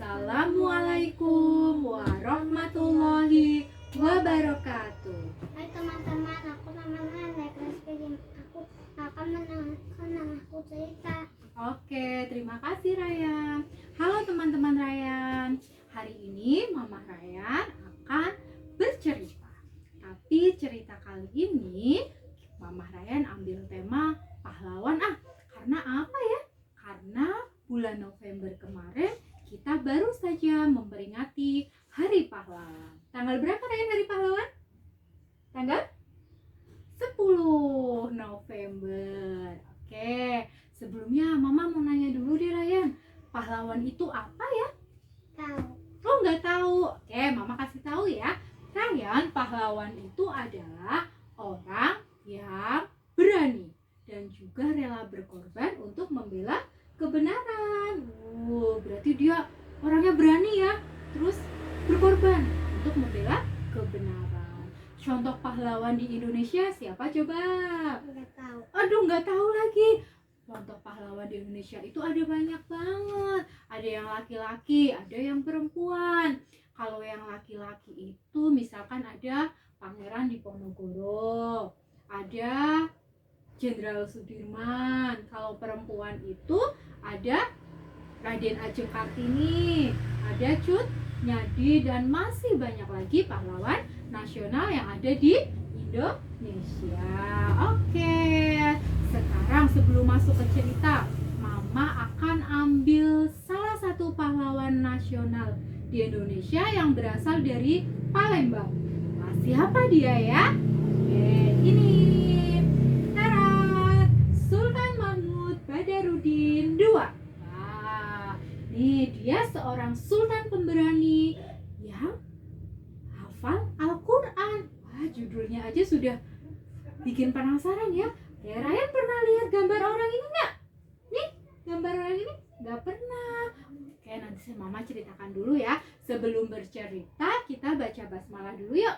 Assalamualaikum warahmatullahi wabarakatuh. Hai teman-teman, aku namanya Nek Rizky. Aku akan mengenalkan aku cerita. Oke, terima kasih Ryan. Halo teman-teman Ryan. Hari ini Mama Ryan akan bercerita. Tapi cerita kali ini Mama Ryan ambil tema pahlawan. Karena apa ya? Karena bulan November kemarin kita baru saja memperingati Hari Pahlawan. Tanggal berapa Ryan Hari Pahlawan? Tanggal 10 November. Oke, sebelumnya Mama mau nanya dulu deh Ryan. Pahlawan itu apa ya? Tahu. Oh, nggak tahu. Oke, Mama kasih tahu ya. Ryan, pahlawan itu adalah orang yang berani dan juga rela berkorban untuk membela kebenaran. Berarti dia orangnya berani ya, terus berkorban untuk membela kebenaran. Contoh pahlawan di Indonesia siapa coba? Nggak tahu. Aduh, nggak tahu lagi. Contoh pahlawan di Indonesia itu ada banyak banget. Ada yang laki-laki, ada yang perempuan. Kalau yang laki-laki itu misalkan ada Pangeran Diponegoro, ada Jenderal Sudirman. Kalau perempuan itu ada Raden Ajeng Kartini, ada Cut Nyadi, dan masih banyak lagi pahlawan nasional yang ada di Indonesia. Oke, sekarang sebelum masuk ke cerita, Mama akan ambil salah satu pahlawan nasional di Indonesia yang berasal dari Palembang. Nah, siapa dia ya? Oke, ini Sultan Mahmud Badarudin II. Nah, nih dia seorang sultan pemberani yang hafal Al-Quran. Wah, judulnya aja sudah bikin penasaran ya. Ryan pernah lihat gambar orang ini nggak? Nih, gambar orang ini? Nggak pernah. Oke, nanti Mama ceritakan dulu ya. Sebelum bercerita, kita baca basmalah dulu yuk.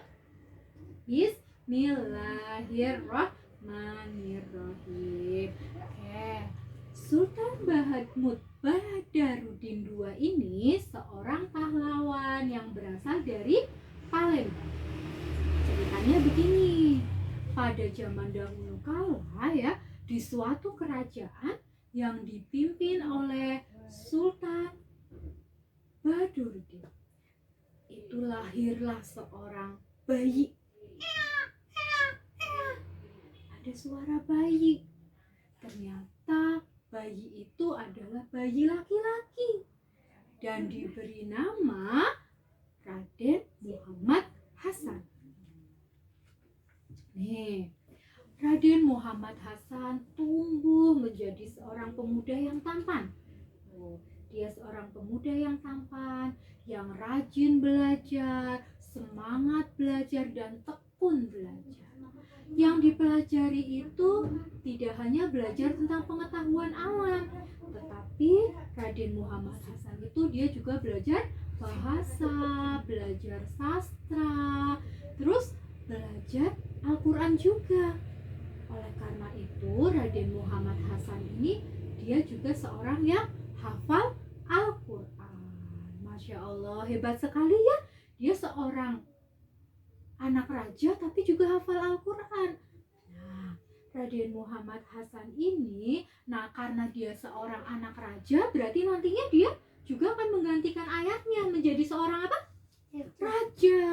Bismillahirrahmanirrahim. Oke, Sultan Mahmud Badarudin II ini seorang pahlawan yang berasal dari Palembang. Ceritanya begini, pada zaman dahulu kala ya, di suatu kerajaan yang dipimpin oleh Sultan Badarudin, itu lahirlah seorang bayi. Ada suara bayi. Ternyata bayi itu adalah bayi laki-laki dan diberi nama Raden Muhammad Hasan. Nih, Raden Muhammad Hasan tumbuh menjadi seorang pemuda yang tampan. Dia seorang pemuda yang tampan, yang rajin belajar, semangat belajar, dan tekun belajar. Yang dipelajari itu tidak hanya belajar tentang pengetahuan alam, tetapi Raden Muhammad Hasan itu dia juga belajar bahasa, belajar sastra, terus belajar Al-Quran juga. Oleh karena itu Raden Muhammad Hasan ini dia juga seorang yang hafal Al-Quran. Masya Allah, hebat sekali ya. Dia seorang anak raja tapi juga hafal Al-Quran. Nah, Raden Muhammad Hasan ini, karena dia seorang anak raja, berarti nantinya dia juga akan menggantikan ayahnya menjadi seorang apa? Raja.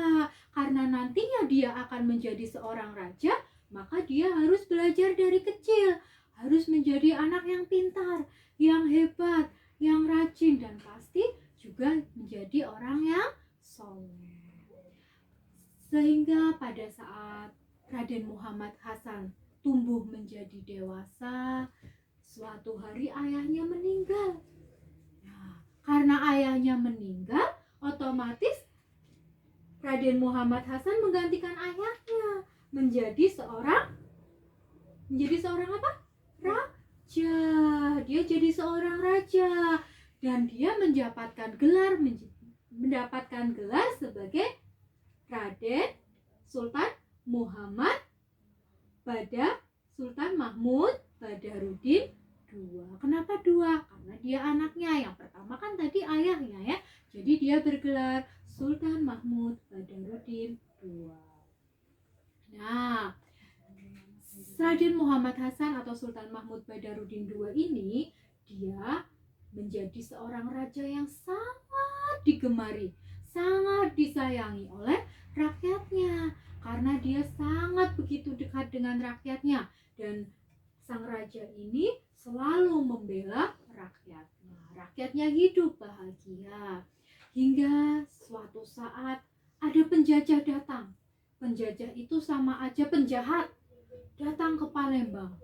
Karena nantinya dia akan menjadi seorang raja, maka dia harus belajar dari kecil, harus menjadi anak yang pintar, yang hebat, yang rajin, dan pasti juga menjadi orang yang soleh. Sehingga pada saat Raden Muhammad Hasan tumbuh menjadi dewasa, suatu hari ayahnya meninggal. Nah, karena ayahnya meninggal, otomatis Raden Muhammad Hasan menggantikan ayahnya menjadi seorang apa? Raja. Dia jadi seorang raja dan dia mendapatkan gelar sebagai Raden Sultan Mahmud Badarudin II. Kenapa dua? Karena dia anaknya. Yang pertama kan tadi ayahnya ya. dia bergelar Sultan Mahmud Badarudin II. Nah, Raden Muhammad Hasan atau Sultan Mahmud Badarudin II ini dia menjadi seorang raja yang sangat digemari, sangat disayangi oleh rakyatnya karena dia sangat begitu dekat dengan rakyatnya, dan sang raja ini selalu membela rakyatnya. Rakyatnya hidup bahagia hingga suatu saat ada penjajah datang. Penjajah itu sama aja penjahat, datang ke Palembang,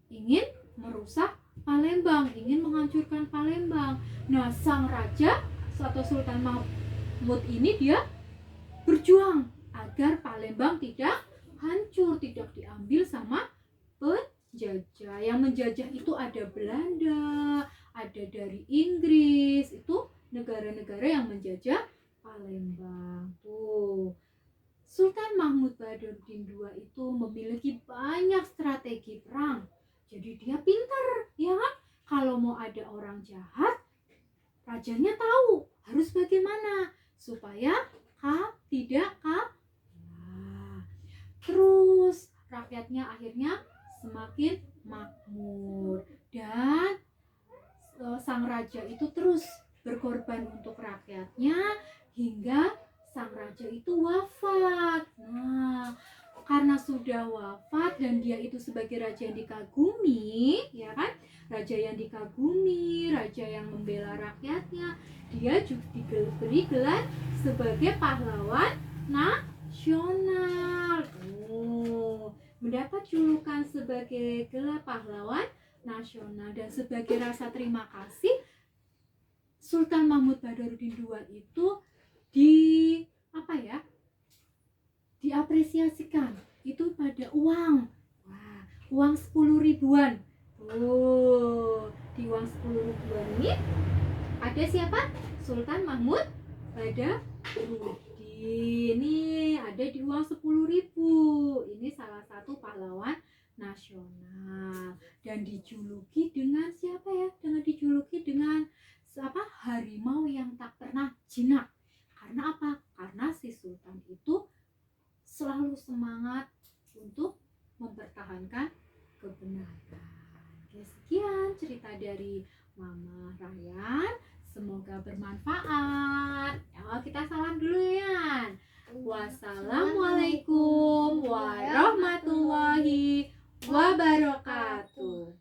ingin merusak Palembang, ingin menghancurkan Palembang. Nah, sang raja atau Sultan Mahmud ini dia berjuang agar Palembang tidak hancur, tidak diambil sama penjajah. Yang menjajah itu ada Belanda, ada dari Inggris, itu negara-negara yang menjajah Palembang. Tuh, Sultan Mahmud Badarudin II itu memiliki banyak strategi perang. Jadi dia pintar, ya kan? Kalau mau ada orang jahat, rajanya tahu harus bagaimana supaya tidak kalah. Terus rakyatnya akhirnya semakin makmur, dan sang raja itu terus berkorban untuk rakyatnya hingga sang raja itu wafat. Nah, karena sudah wafat dan dia itu sebagai raja yang dikagumi, ya kan? Raja yang dikagumi, raja yang membela rakyatnya, dia juga diberi gelar sebagai pahlawan nasional. Mendapat julukan sebagai gelar pahlawan nasional, dan sebagai rasa terima kasih Sultan Mahmud Badarudin II itu diapresiasikan itu pada uang. Wah, uang 10 ribuan. Di uang 10 ribuan ini ada siapa? Sultan Mahmud Badarudin. Ini ada di uang 10.000. Ini salah satu pahlawan nasional, dan dijuluki dengan siapa ya? Dijuluki dengan harimau yang tak pernah jinak. Karena apa? Karena si Sultan itu selalu semangat untuk mempertahankan kebenaran. Oke, sekian cerita dari Mama Ryan. Semoga bermanfaat. Kita salam dulu ya. Wassalamualaikum warahmatullahi wabarakatuh.